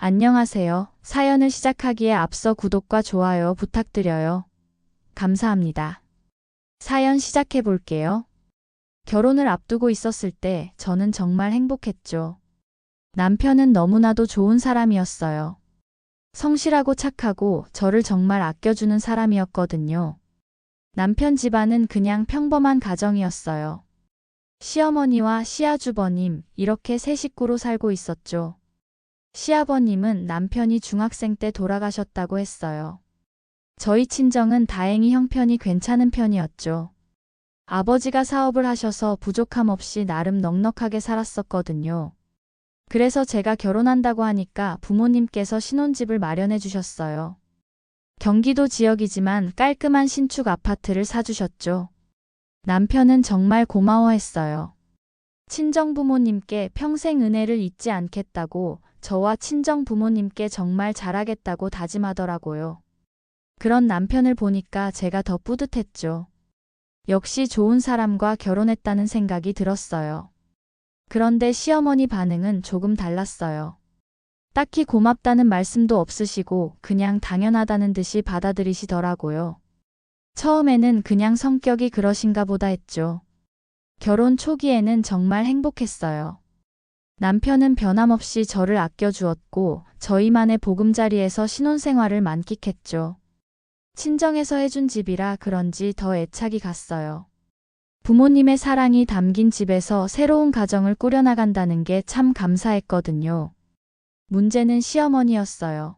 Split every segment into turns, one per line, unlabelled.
안녕하세요. 사연을 시작하기에 앞서 구독과 좋아요 부탁드려요. 감사합니다. 사연 시작해 볼게요. 결혼을 앞두고 있었을 때 저는 정말 행복했죠. 남편은 너무나도 좋은 사람이었어요. 성실하고 착하고 저를 정말 아껴주는 사람이었거든요. 남편 집안은 그냥 평범한 가정이었어요. 시어머니와 시아주버님, 이렇게 세 식구로 살고 있었죠. 시아버님은 남편이 중학생 때 돌아가셨다고 했어요. 저희 친정은 다행히 형편이 괜찮은 편이었죠. 아버지가 사업을 하셔서 부족함 없이 나름 넉넉하게 살았었거든요. 그래서 제가 결혼한다고 하니까 부모님께서 신혼집을 마련해 주셨어요. 경기도 지역이지만 깔끔한 신축 아파트를 사주셨죠. 남편은 정말 고마워했어요. 친정 부모님께 평생 은혜를 잊지 않겠다고 저와 친정 부모님께 정말 잘하겠다고 다짐하더라고요. 그런 남편을 보니까 제가 더 뿌듯했죠. 역시 좋은 사람과 결혼했다는 생각이 들었어요. 그런데 시어머니 반응은 조금 달랐어요. 딱히 고맙다는 말씀도 없으시고 그냥 당연하다는 듯이 받아들이시더라고요. 처음에는 그냥 성격이 그러신가 보다 했죠. 결혼 초기에는 정말 행복했어요. 남편은 변함없이 저를 아껴주었고 저희만의 보금자리에서 신혼생활을 만끽했죠. 친정에서 해준 집이라 그런지 더 애착이 갔어요. 부모님의 사랑이 담긴 집에서 새로운 가정을 꾸려나간다는 게 참 감사했거든요. 문제는 시어머니였어요.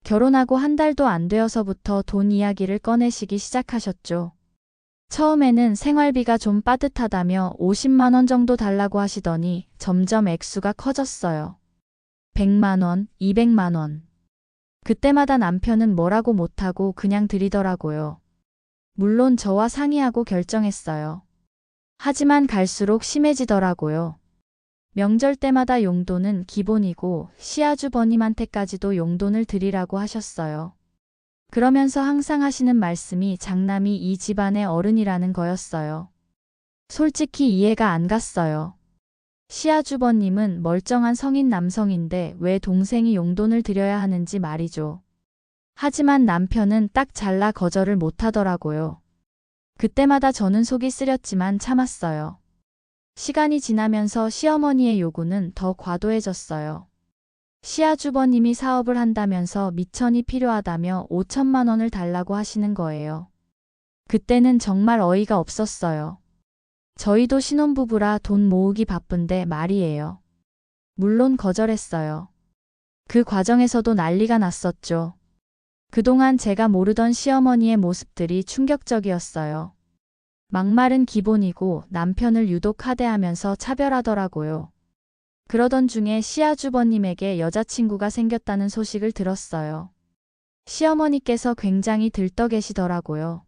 결혼하고 한 달도 안 되어서부터 돈 이야기를 꺼내시기 시작하셨죠. 처음에는 생활비가 좀 빠듯하다며 50만 원 정도 달라고 하시더니 점점 액수가 커졌어요. 100만 원, 200만 원. 그때마다 남편은 뭐라고 못하고 그냥 드리더라고요. 물론 저와 상의하고 결정했어요. 하지만 갈수록 심해지더라고요. 명절 때마다 용돈은 기본이고 시아주버님한테까지도 용돈을 드리라고 하셨어요. 그러면서 항상 하시는 말씀이 장남이 이 집안의 어른이라는 거였어요. 솔직히 이해가 안 갔어요. 시아주버님은 멀쩡한 성인 남성인데 왜 동생이 용돈을 드려야 하는지 말이죠. 하지만 남편은 딱 잘라 거절을 못하더라고요. 그때마다 저는 속이 쓰렸지만 참았어요. 시간이 지나면서 시어머니의 요구는 더 과도해졌어요. 시아주버님이 사업을 한다면서 미천이 필요하다며 5천만 원을 달라고 하시는 거예요. 그때는 정말 어이가 없었어요. 저희도 신혼부부라 돈 모으기 바쁜데 말이에요. 물론 거절했어요. 그 과정에서도 난리가 났었죠. 그동안 제가 모르던 시어머니의 모습들이 충격적이었어요. 막말은 기본이고 남편을 유독 하대하면서 차별하더라고요. 그러던 중에 시아주버님에게 여자친구가 생겼다는 소식을 들었어요. 시어머니께서 굉장히 들떠 계시더라고요.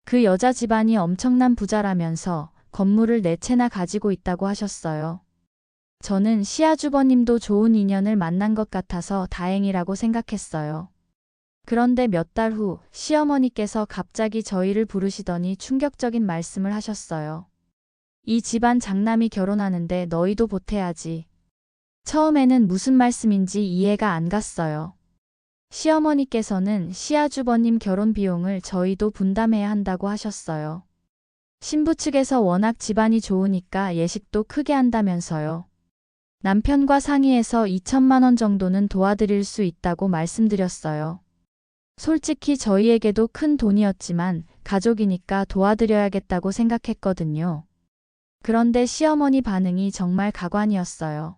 그 여자 집안이 엄청난 부자라면서 건물을 4채나 가지고 있다고 하셨어요. 저는 시아주버님도 좋은 인연을 만난 것 같아서 다행이라고 생각했어요. 그런데 몇 달 후 시어머니께서 갑자기 저희를 부르시더니 충격적인 말씀을 하셨어요. 이 집안 장남이 결혼하는데 너희도 보태야지. 처음에는 무슨 말씀인지 이해가 안 갔어요. 시어머니께서는 시아주버님 결혼 비용을 저희도 분담해야 한다고 하셨어요. 신부 측에서 워낙 집안이 좋으니까 예식도 크게 한다면서요. 남편과 상의해서 2천만 원 정도는 도와드릴 수 있다고 말씀드렸어요. 솔직히 저희에게도 큰 돈이었지만 가족이니까 도와드려야겠다고 생각했거든요. 그런데 시어머니 반응이 정말 가관이었어요.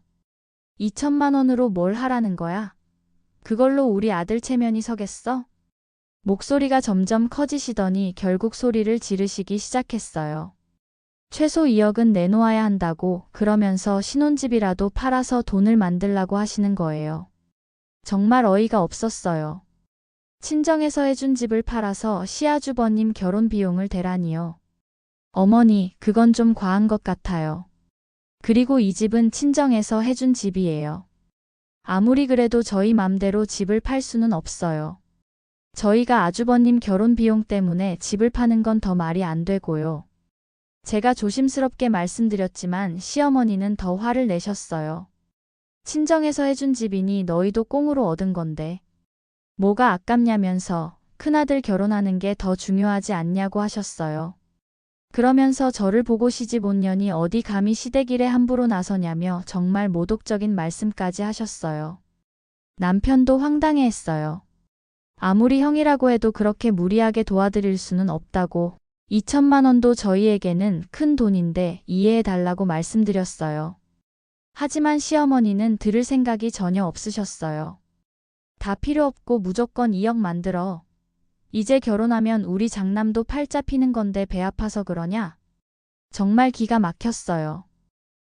2천만 원으로 뭘 하라는 거야? 그걸로 우리 아들 체면이 서겠어? 목소리가 점점 커지시더니 결국 소리를 지르시기 시작했어요. 최소 2억은 내놓아야 한다고 그러면서 신혼집이라도 팔아서 돈을 만들라고 하시는 거예요. 정말 어이가 없었어요. 친정에서 해준 집을 팔아서 시아주버님 결혼 비용을 대라니요. 어머니, 그건 좀 과한 것 같아요. 그리고 이 집은 친정에서 해준 집이에요. 아무리 그래도 저희 맘대로 집을 팔 수는 없어요. 저희가 아주버님 결혼 비용 때문에 집을 파는 건 더 말이 안 되고요. 제가 조심스럽게 말씀드렸지만 시어머니는 더 화를 내셨어요. 친정에서 해준 집이니 너희도 꽁으로 얻은 건데. 뭐가 아깝냐면서 큰아들 결혼하는 게 더 중요하지 않냐고 하셨어요. 그러면서 저를 보고 시집 온 년이 어디 감히 시댁일에 함부로 나서냐며 정말 모독적인 말씀까지 하셨어요. 남편도 황당해했어요. 아무리 형이라고 해도 그렇게 무리하게 도와드릴 수는 없다고. 2천만 원도 저희에게는 큰 돈인데 이해해달라고 말씀드렸어요. 하지만 시어머니는 들을 생각이 전혀 없으셨어요. 다 필요 없고 무조건 2억 만들어. 이제 결혼하면 우리 장남도 팔자 피는 건데 배 아파서 그러냐? 정말 기가 막혔어요.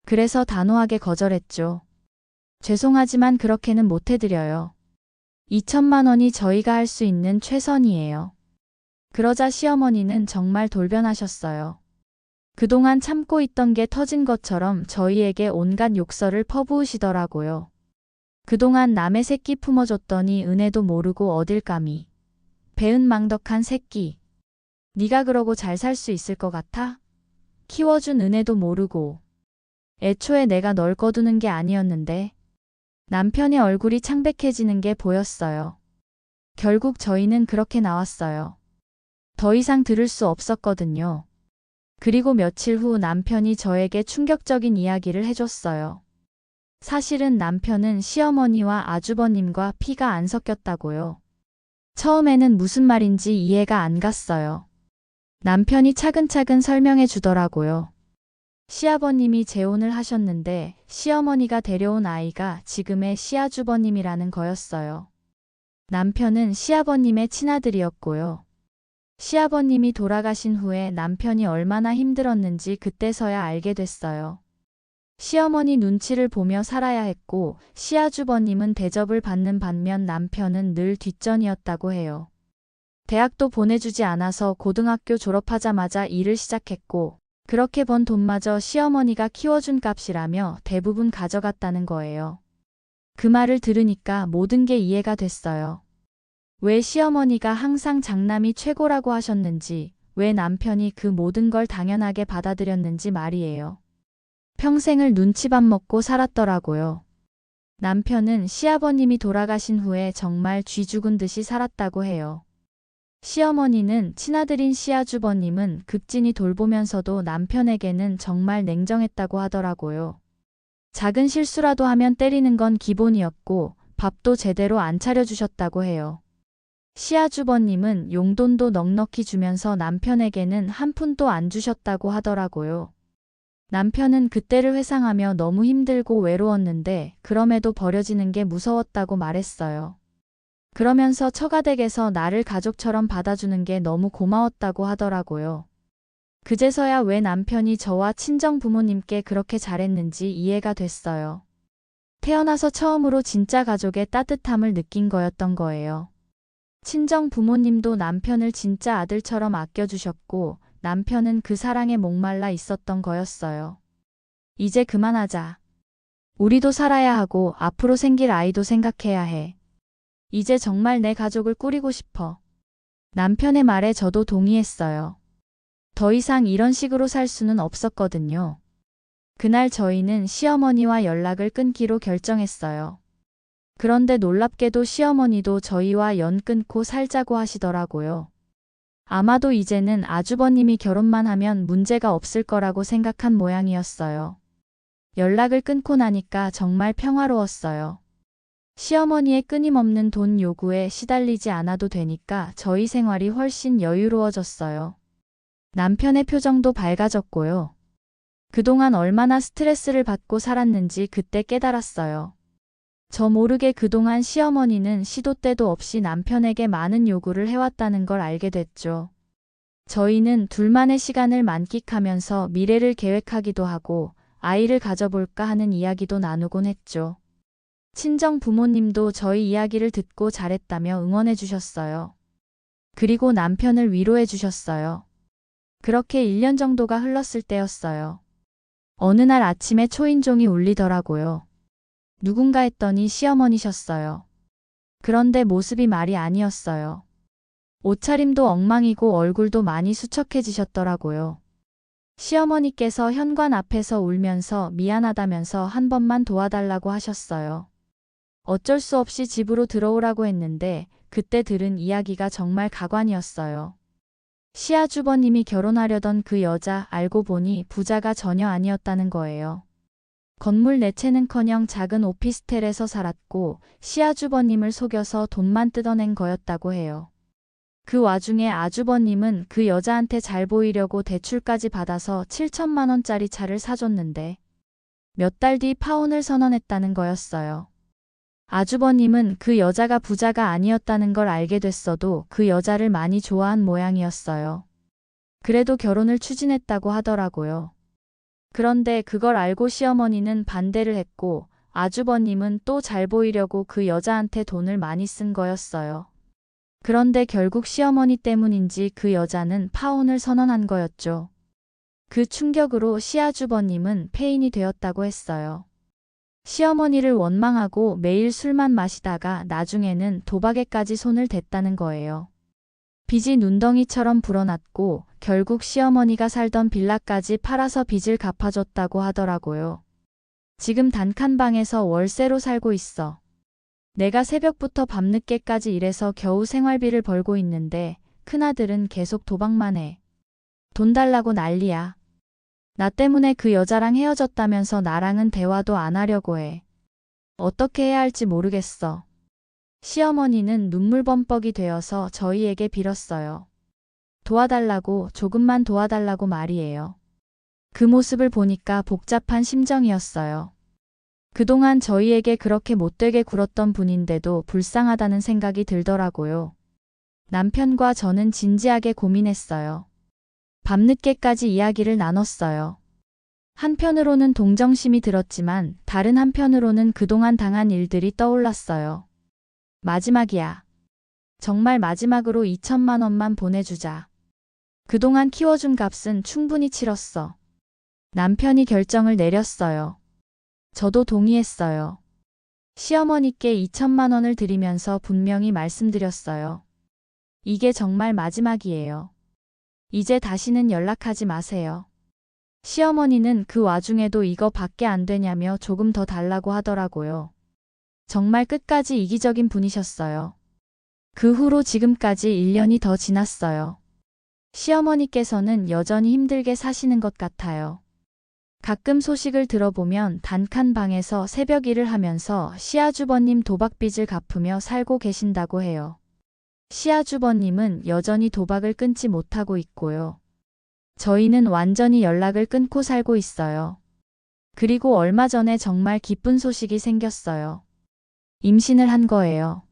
그래서 단호하게 거절했죠. 죄송하지만 그렇게는 못 해드려요. 2천만 원이 저희가 할 수 있는 최선이에요. 그러자 시어머니는 정말 돌변하셨어요. 그동안 참고 있던 게 터진 것처럼 저희에게 온갖 욕설을 퍼부으시더라고요. 그동안 남의 새끼 품어줬더니 은혜도 모르고 어딜 감히. 배은망덕한 새끼. 네가 그러고 잘 살 수 있을 것 같아? 키워준 은혜도 모르고. 애초에 내가 널 거두는 게 아니었는데. 남편의 얼굴이 창백해지는 게 보였어요. 결국 저희는 그렇게 나왔어요. 더 이상 들을 수 없었거든요. 그리고 며칠 후 남편이 저에게 충격적인 이야기를 해줬어요. 사실은 남편은 시어머니와 아주버님과 피가 안 섞였다고요. 처음에는 무슨 말인지 이해가 안 갔어요. 남편이 차근차근 설명해 주더라고요. 시아버님이 재혼을 하셨는데 시어머니가 데려온 아이가 지금의 시아주버님이라는 거였어요. 남편은 시아버님의 친아들이었고요. 시아버님이 돌아가신 후에 남편이 얼마나 힘들었는지 그때서야 알게 됐어요. 시어머니 눈치를 보며 살아야 했고 시아주버님은 대접을 받는 반면 남편은 늘 뒷전이었다고 해요. 대학도 보내주지 않아서 고등학교 졸업하자마자 일을 시작했고 그렇게 번 돈마저 시어머니가 키워준 값이라며 대부분 가져갔다는 거예요. 그 말을 들으니까 모든 게 이해가 됐어요. 왜 시어머니가 항상 장남이 최고라고 하셨는지, 왜 남편이 그 모든 걸 당연하게 받아들였는지 말이에요. 평생을 눈치밥 먹고 살았더라고요. 남편은 시아버님이 돌아가신 후에 정말 쥐 죽은 듯이 살았다고 해요. 시어머니는 친아들인 시아주버님은 극진히 돌보면서도 남편에게는 정말 냉정했다고 하더라고요. 작은 실수라도 하면 때리는 건 기본이었고 밥도 제대로 안 차려주셨다고 해요. 시아주버님은 용돈도 넉넉히 주면서 남편에게는 한 푼도 안 주셨다고 하더라고요. 남편은 그때를 회상하며 너무 힘들고 외로웠는데 그럼에도 버려지는 게 무서웠다고 말했어요. 그러면서 처가댁에서 나를 가족처럼 받아주는 게 너무 고마웠다고 하더라고요. 그제서야 왜 남편이 저와 친정 부모님께 그렇게 잘했는지 이해가 됐어요. 태어나서 처음으로 진짜 가족의 따뜻함을 느낀 거였던 거예요. 친정 부모님도 남편을 진짜 아들처럼 아껴주셨고 남편은 그 사랑에 목말라 있었던 거였어요. 이제 그만하자. 우리도 살아야 하고 앞으로 생길 아이도 생각해야 해. 이제 정말 내 가족을 꾸리고 싶어. 남편의 말에 저도 동의했어요. 더 이상 이런 식으로 살 수는 없었거든요. 그날 저희는 시어머니와 연락을 끊기로 결정했어요. 그런데 놀랍게도 시어머니도 저희와 연 끊고 살자고 하시더라고요. 아마도 이제는 아주버님이 결혼만 하면 문제가 없을 거라고 생각한 모양이었어요. 연락을 끊고 나니까 정말 평화로웠어요. 시어머니의 끊임없는 돈 요구에 시달리지 않아도 되니까 저희 생활이 훨씬 여유로워졌어요. 남편의 표정도 밝아졌고요. 그동안 얼마나 스트레스를 받고 살았는지 그때 깨달았어요. 저 모르게 그동안 시어머니는 시도 때도 없이 남편에게 많은 요구를 해왔다는 걸 알게 됐죠. 저희는 둘만의 시간을 만끽하면서 미래를 계획하기도 하고 아이를 가져볼까 하는 이야기도 나누곤 했죠. 친정 부모님도 저희 이야기를 듣고 잘했다며 응원해 주셨어요. 그리고 남편을 위로해 주셨어요. 그렇게 1년 정도가 흘렀을 때였어요. 어느 날 아침에 초인종이 울리더라고요. 누군가 했더니 시어머니셨어요. 그런데 모습이 말이 아니었어요. 옷차림도 엉망이고 얼굴도 많이 수척해지셨더라고요. 시어머니께서 현관 앞에서 울면서 미안하다면서 한 번만 도와달라고 하셨어요. 어쩔 수 없이 집으로 들어오라고 했는데 그때 들은 이야기가 정말 가관이었어요. 시아주버님이 결혼하려던 그 여자 알고 보니 부자가 전혀 아니었다는 거예요. 건물 네 채는커녕 작은 오피스텔에서 살았고 시아주버님을 속여서 돈만 뜯어낸 거였다고 해요. 그 와중에 아주버님은 그 여자한테 잘 보이려고 대출까지 받아서 7천만 원짜리 차를 사줬는데 몇 달 뒤 파혼을 선언했다는 거였어요. 아주버님은 그 여자가 부자가 아니었다는 걸 알게 됐어도 그 여자를 많이 좋아한 모양이었어요. 그래도 결혼을 추진했다고 하더라고요. 그런데 그걸 알고 시어머니는 반대를 했고 아주버님은 또 잘 보이려고 그 여자한테 돈을 많이 쓴 거였어요. 그런데 결국 시어머니 때문인지 그 여자는 파혼을 선언한 거였죠. 그 충격으로 시아주버님은 폐인이 되었다고 했어요. 시어머니를 원망하고 매일 술만 마시다가 나중에는 도박에까지 손을 댔다는 거예요. 빚이 눈덩이처럼 불어났고 결국 시어머니가 살던 빌라까지 팔아서 빚을 갚아줬다고 하더라고요. 지금 단칸방에서 월세로 살고 있어. 내가 새벽부터 밤늦게까지 일해서 겨우 생활비를 벌고 있는데 큰아들은 계속 도박만 해. 돈 달라고 난리야. 나 때문에 그 여자랑 헤어졌다면서 나랑은 대화도 안 하려고 해. 어떻게 해야 할지 모르겠어. 시어머니는 눈물범벅이 되어서 저희에게 빌었어요. 도와달라고, 조금만 도와달라고 말이에요. 그 모습을 보니까 복잡한 심정이었어요. 그동안 저희에게 그렇게 못되게 굴었던 분인데도 불쌍하다는 생각이 들더라고요. 남편과 저는 진지하게 고민했어요. 밤늦게까지 이야기를 나눴어요. 한편으로는 동정심이 들었지만 다른 한편으로는 그동안 당한 일들이 떠올랐어요. 마지막이야. 정말 마지막으로 2천만 원만 보내주자. 그동안 키워준 값은 충분히 치렀어. 남편이 결정을 내렸어요. 저도 동의했어요. 시어머니께 2천만 원을 드리면서 분명히 말씀드렸어요. 이게 정말 마지막이에요. 이제 다시는 연락하지 마세요. 시어머니는 그 와중에도 이거 밖에 안 되냐며 조금 더 달라고 하더라고요. 정말 끝까지 이기적인 분이셨어요. 그 후로 지금까지 1년이 더 지났어요. 시어머니께서는 여전히 힘들게 사시는 것 같아요. 가끔 소식을 들어보면 단칸방에서 새벽 일을 하면서 시아주버님 도박빚을 갚으며 살고 계신다고 해요. 시아주버님은 여전히 도박을 끊지 못하고 있고요. 저희는 완전히 연락을 끊고 살고 있어요. 그리고 얼마 전에 정말 기쁜 소식이 생겼어요. 임신을 한 거예요.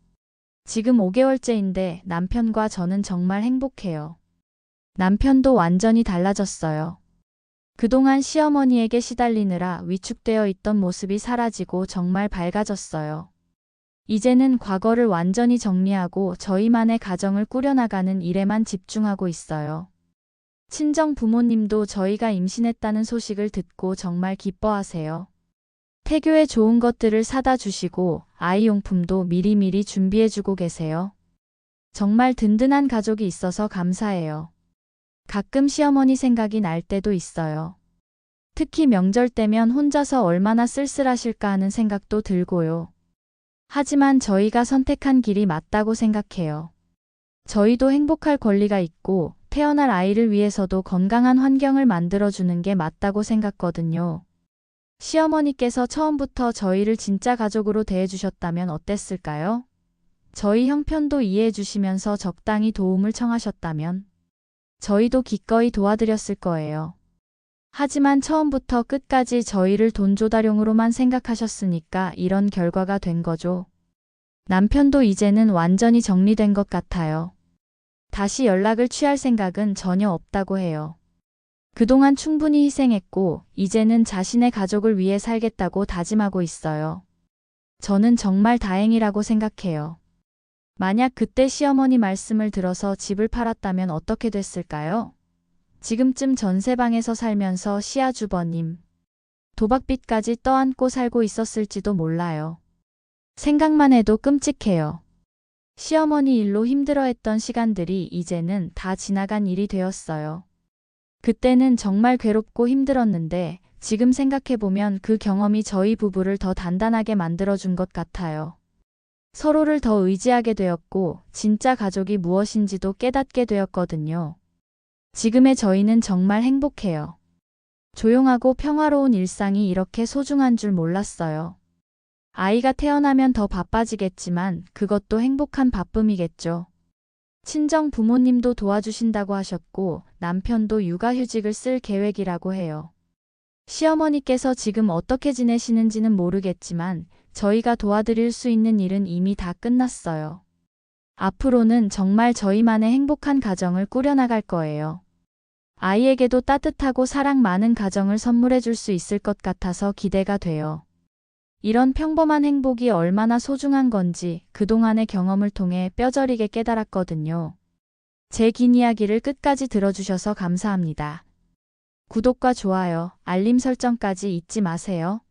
지금 5개월째인데 남편과 저는 정말 행복해요. 남편도 완전히 달라졌어요. 그동안 시어머니에게 시달리느라 위축되어 있던 모습이 사라지고 정말 밝아졌어요. 이제는 과거를 완전히 정리하고 저희만의 가정을 꾸려나가는 일에만 집중하고 있어요. 친정 부모님도 저희가 임신했다는 소식을 듣고 정말 기뻐하세요. 태교에 좋은 것들을 사다 주시고 아이 용품도 미리미리 준비해주고 계세요. 정말 든든한 가족이 있어서 감사해요. 가끔 시어머니 생각이 날 때도 있어요. 특히 명절 때면 혼자서 얼마나 쓸쓸하실까 하는 생각도 들고요. 하지만 저희가 선택한 길이 맞다고 생각해요. 저희도 행복할 권리가 있고 태어날 아이를 위해서도 건강한 환경을 만들어주는 게 맞다고 생각거든요. 시어머니께서 처음부터 저희를 진짜 가족으로 대해주셨다면 어땠을까요? 저희 형편도 이해해 주시면서 적당히 도움을 청하셨다면 저희도 기꺼이 도와드렸을 거예요. 하지만 처음부터 끝까지 저희를 돈 조달용으로만 생각하셨으니까 이런 결과가 된 거죠. 남편도 이제는 완전히 정리된 것 같아요. 다시 연락을 취할 생각은 전혀 없다고 해요. 그동안 충분히 희생했고 이제는 자신의 가족을 위해 살겠다고 다짐하고 있어요. 저는 정말 다행이라고 생각해요. 만약 그때 시어머니 말씀을 들어서 집을 팔았다면 어떻게 됐을까요? 지금쯤 전세방에서 살면서 시아주버님, 도박빚까지 떠안고 살고 있었을지도 몰라요. 생각만 해도 끔찍해요. 시어머니 일로 힘들어했던 시간들이 이제는 다 지나간 일이 되었어요. 그때는 정말 괴롭고 힘들었는데 지금 생각해보면 그 경험이 저희 부부를 더 단단하게 만들어준 것 같아요. 서로를 더 의지하게 되었고 진짜 가족이 무엇인지도 깨닫게 되었거든요. 지금의 저희는 정말 행복해요. 조용하고 평화로운 일상이 이렇게 소중한 줄 몰랐어요. 아이가 태어나면 더 바빠지겠지만 그것도 행복한 바쁨이겠죠. 친정 부모님도 도와주신다고 하셨고 남편도 육아휴직을 쓸 계획이라고 해요. 시어머니께서 지금 어떻게 지내시는지는 모르겠지만 저희가 도와드릴 수 있는 일은 이미 다 끝났어요. 앞으로는 정말 저희만의 행복한 가정을 꾸려나갈 거예요. 아이에게도 따뜻하고 사랑 많은 가정을 선물해 줄 수 있을 것 같아서 기대가 돼요. 이런 평범한 행복이 얼마나 소중한 건지 그동안의 경험을 통해 뼈저리게 깨달았거든요. 제 긴 이야기를 끝까지 들어주셔서 감사합니다. 구독과 좋아요, 알림 설정까지 잊지 마세요.